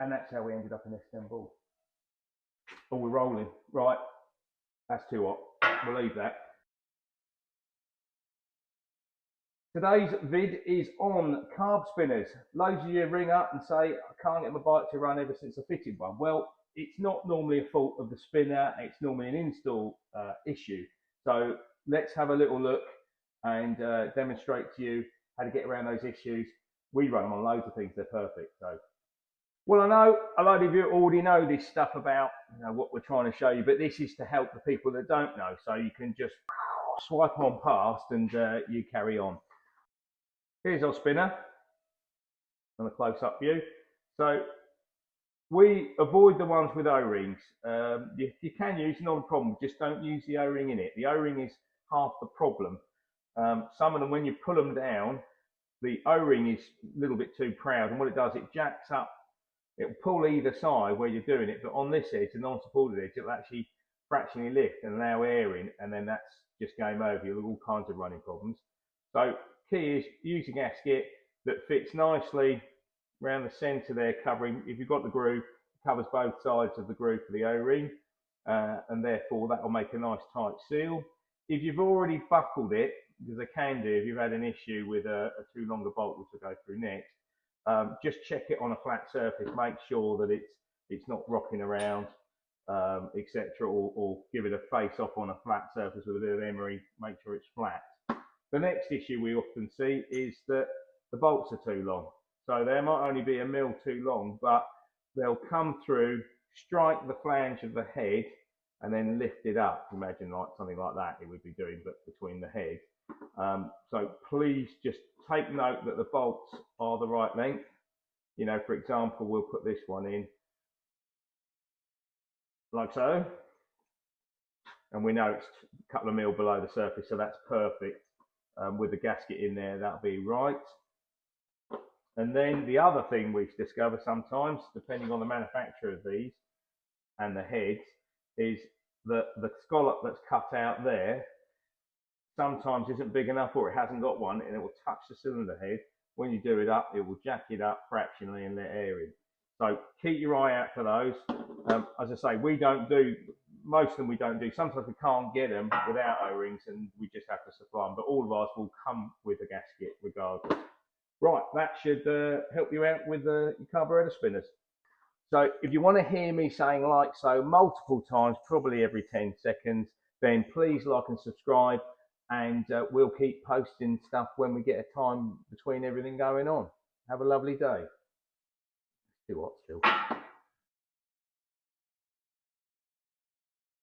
And that's how we ended up in Istanbul. Oh, we're rolling. Right, that's too hot. We'll leave that. Today's vid is on carb spinners. Loads of you ring up and say, I can't get my bike to run ever since I fitted one. Well, it's not normally a fault of the spinner, it's normally an install issue. So let's have a little look and demonstrate to you how to get around those issues. We run them on loads of things, they're perfect. So, well, I know a lot of you already know this stuff about what we're trying to show you, but this is to help the people that don't know. So you can just swipe on past and you carry on. Here's our spinner on a close-up view. So we avoid the ones with O-rings. You can use, not a problem, just don't use the O-ring in it. The O-ring is half the problem. Some of them, when you pull them down, the O-ring is a little bit too proud, and what it does, it jacks up. It'll pull either side where you're doing it, but on this edge, the non-supported edge, it'll actually fractionally lift and allow air in, and then that's just game over. You'll have all kinds of running problems. So key is use a gasket that fits nicely around the centre there, covering, if you've got the groove, it covers both sides of the groove for the O-ring, and therefore that will make a nice tight seal. If you've already buckled it, because they can do if you've had an issue with a too long a bolt, which we'll go through next, just check it on a flat surface, make sure that it's not rocking around, etc., or give it a face off on a flat surface with a bit of emery, make sure it's flat. The next issue we often see is that the bolts are too long. So they might only be a mil too long, but they'll come through, strike the flange of the head, and then lift it up. Imagine like something like that it would be doing, but between the head. So please just take note that the bolts are the right length. For example, we'll put this one in like so, and we know it's a couple of mil below the surface, so that's perfect. With the gasket in there, that'll be right. And then the other thing we discover sometimes, depending on the manufacturer of these and the heads, is that the scallop that's cut out there sometimes isn't big enough, or it hasn't got one, and it will touch the cylinder head. When you do it up, it will jack it up fractionally and let air in. So keep your eye out for those. As I say, we don't do, most of them we don't do. Sometimes we can't get them without O-rings and we just have to supply them, but all of ours will come with a gasket regardless. Right, that should help you out with your carburetor spinners. So if you want to hear me saying like so multiple times, probably every 10 seconds, then please like and subscribe, and we'll keep posting stuff when we get a time between everything going on. Have a lovely day. It's too hot still.